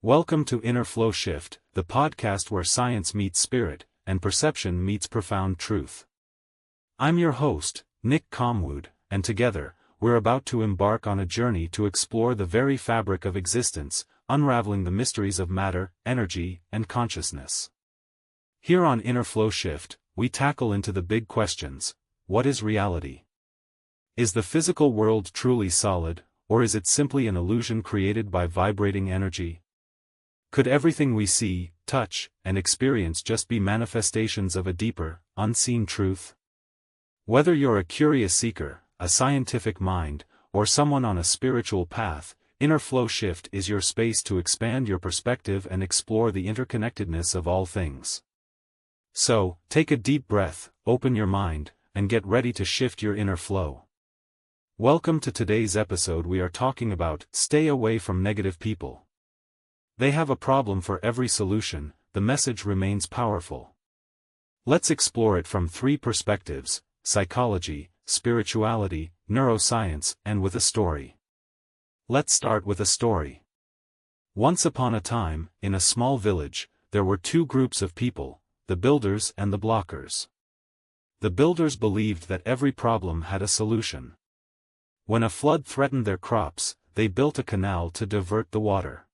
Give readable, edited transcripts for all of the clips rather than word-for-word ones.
Welcome to Inner Flow Shift, the podcast where science meets spirit, and perception meets profound truth. I'm your host, Nick Comwood, and together, we're about to embark on a journey to explore the very fabric of existence, unraveling the mysteries of matter, energy, and consciousness. Here on Inner Flow Shift, we tackle into the big questions: what is reality? Is the physical world truly solid, or is it simply an illusion created by vibrating energy? Could everything we see, touch, and experience just be manifestations of a deeper, unseen truth? Whether you're a curious seeker, a scientific mind, or someone on a spiritual path, Inner Flow Shift is your space to expand your perspective and explore the interconnectedness of all things. So, take a deep breath, open your mind, and get ready to shift your inner flow. Welcome to today's episode. We are talking about stay away from negative people. They have a problem for every solution. The message remains powerful. Let's explore it from three perspectives: psychology, spirituality, neuroscience, and with a story. Let's start with a story. Once upon a time, in a small village, there were two groups of people, the builders and the blockers. The builders believed that every problem had a solution. When a flood threatened their crops, they built a canal to divert the water.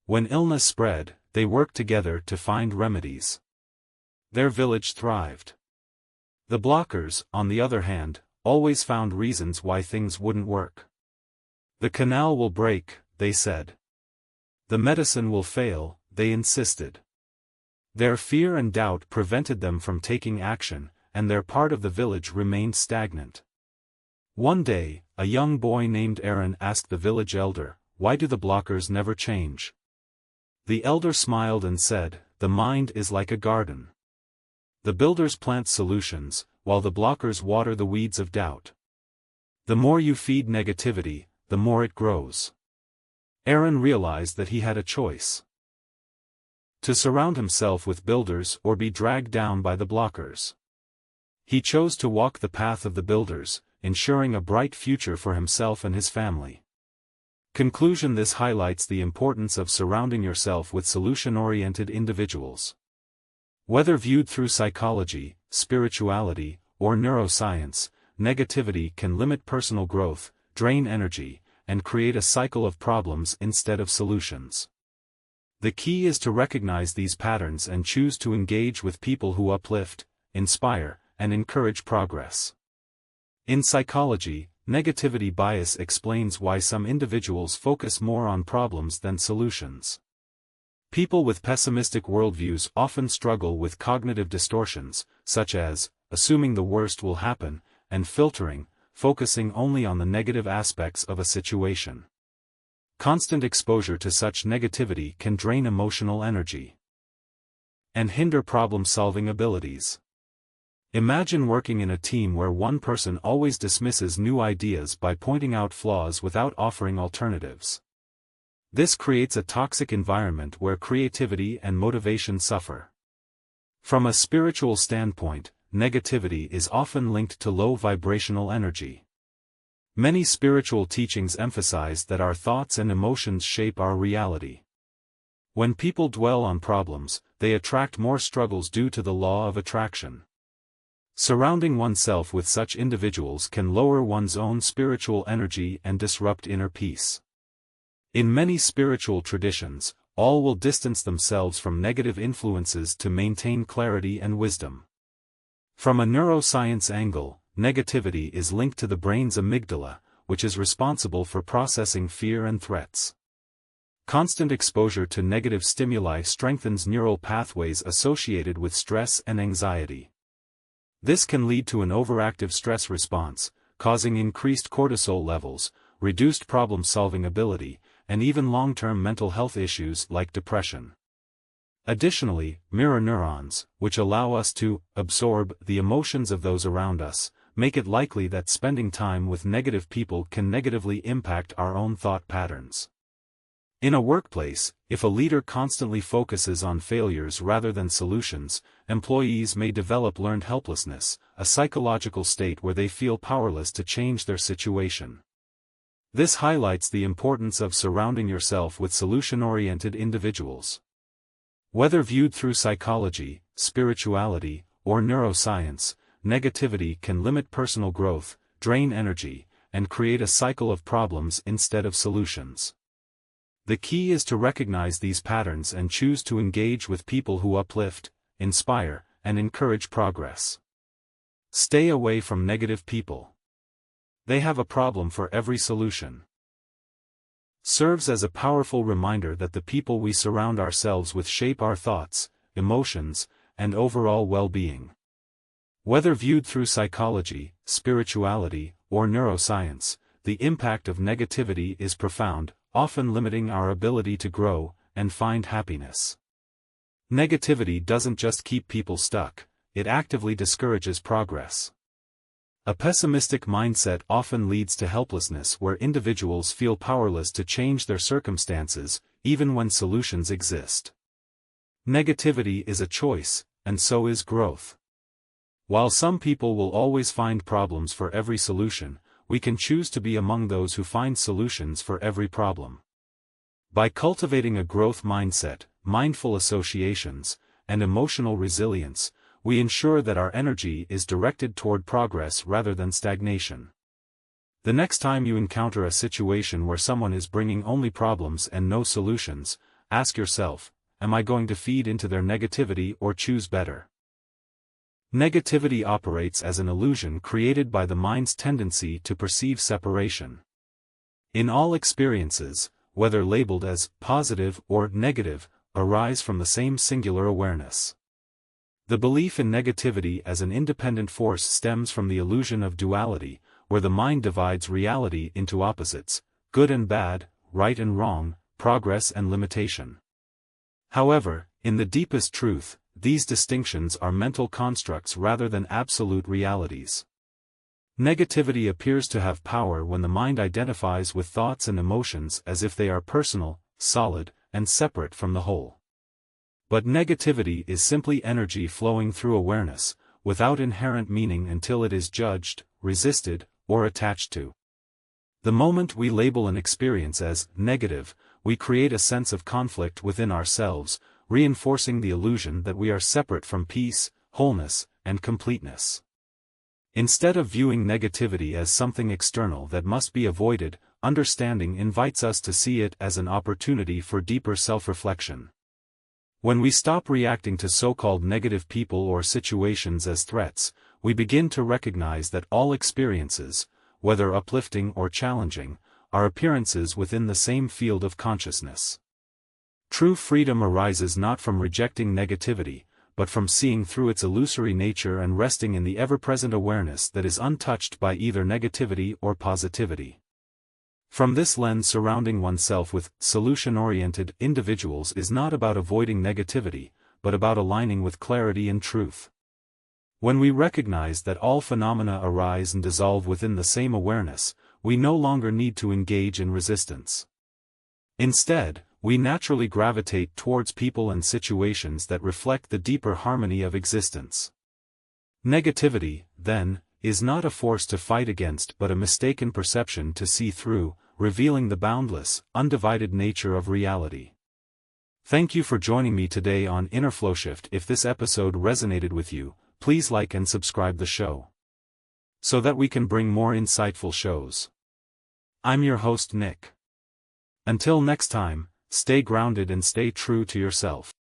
When illness spread, they worked together to find remedies. Their village thrived. The blockers, on the other hand, always found reasons why things wouldn't work. The canal will break, they said. The medicine will fail, they insisted. Their fear and doubt prevented them from taking action, and their part of the village remained stagnant. One day, a young boy named Aaron asked the village elder, "Why do the blockers never change?" The elder smiled and said, "The mind is like a garden. The builders plant solutions, while the blockers water the weeds of doubt. The more you feed negativity, the more it grows." Aaron realized that he had a choice: to surround himself with builders or be dragged down by the blockers. He chose to walk the path of the builders, ensuring a bright future for himself and his family. Conclusion: this highlights the importance of surrounding yourself with solution-oriented individuals. Whether viewed through psychology, spirituality, or neuroscience, negativity can limit personal growth, drain energy, and create a cycle of problems instead of solutions. The key is to recognize these patterns and choose to engage with people who uplift, inspire, and encourage progress. In psychology, negativity bias explains why some individuals focus more on problems than solutions. People with pessimistic worldviews often struggle with cognitive distortions, such as assuming the worst will happen, and filtering, focusing only on the negative aspects of a situation. Constant exposure to such negativity can drain emotional energy and hinder problem-solving abilities. Imagine working in a team where one person always dismisses new ideas by pointing out flaws without offering alternatives. This creates a toxic environment where creativity and motivation suffer. From a spiritual standpoint, negativity is often linked to low vibrational energy. Many spiritual teachings emphasize that our thoughts and emotions shape our reality. When people dwell on problems, they attract more struggles due to the law of attraction. Surrounding oneself with such individuals can lower one's own spiritual energy and disrupt inner peace. In many spiritual traditions, all will distance themselves from negative influences to maintain clarity and wisdom. From a neuroscience angle, negativity is linked to the brain's amygdala, which is responsible for processing fear and threats. Constant exposure to negative stimuli strengthens neural pathways associated with stress and anxiety. This can lead to an overactive stress response, causing increased cortisol levels, reduced problem-solving ability, and even long-term mental health issues like depression. Additionally, mirror neurons, which allow us to absorb the emotions of those around us, make it likely that spending time with negative people can negatively impact our own thought patterns. In a workplace, if a leader constantly focuses on failures rather than solutions, employees may develop learned helplessness, a psychological state where they feel powerless to change their situation. This highlights the importance of surrounding yourself with solution-oriented individuals. Whether viewed through psychology, spirituality, or neuroscience, negativity can limit personal growth, drain energy, and create a cycle of problems instead of solutions. The key is to recognize these patterns and choose to engage with people who uplift, inspire, and encourage progress. Stay away from negative people. They have a problem for every solution. Serves as a powerful reminder that the people we surround ourselves with shape our thoughts, emotions, and overall well-being. Whether viewed through psychology, spirituality, or neuroscience, the impact of negativity is profound, often limiting our ability to grow and find happiness. Negativity doesn't just keep people stuck, it actively discourages progress. A pessimistic mindset often leads to helplessness, where individuals feel powerless to change their circumstances, even when solutions exist. Negativity is a choice, and so is growth. While some people will always find problems for every solution, we can choose to be among those who find solutions for every problem. By cultivating a growth mindset, mindful associations, and emotional resilience, we ensure that our energy is directed toward progress rather than stagnation. The next time you encounter a situation where someone is bringing only problems and no solutions, ask yourself, am I going to feed into their negativity or choose better? Negativity operates as an illusion created by the mind's tendency to perceive separation. In all experiences, whether labeled as positive or negative, arise from the same singular awareness. The belief in negativity as an independent force stems from the illusion of duality, where the mind divides reality into opposites, good and bad, right and wrong, progress and limitation. However, in the deepest truth, these distinctions are mental constructs rather than absolute realities. Negativity appears to have power when the mind identifies with thoughts and emotions as if they are personal, solid, and separate from the whole. But negativity is simply energy flowing through awareness, without inherent meaning until it is judged, resisted, or attached to. The moment we label an experience as negative, we create a sense of conflict within ourselves, reinforcing the illusion that we are separate from peace, wholeness, and completeness. Instead of viewing negativity as something external that must be avoided, understanding invites us to see it as an opportunity for deeper self-reflection. When we stop reacting to so-called negative people or situations as threats, we begin to recognize that all experiences, whether uplifting or challenging, are appearances within the same field of consciousness. True freedom arises not from rejecting negativity, but from seeing through its illusory nature and resting in the ever-present awareness that is untouched by either negativity or positivity. From this lens, surrounding oneself with solution-oriented individuals is not about avoiding negativity, but about aligning with clarity and truth. When we recognize that all phenomena arise and dissolve within the same awareness, we no longer need to engage in resistance. Instead, we naturally gravitate towards people and situations that reflect the deeper harmony of existence. Negativity, then, is not a force to fight against but a mistaken perception to see through, revealing the boundless, undivided nature of reality. Thank you for joining me today on Inner Flowshift. If this episode resonated with you, please like and subscribe the show, so that we can bring more insightful shows. I'm your host Nick. Until next time, stay grounded and stay true to yourself.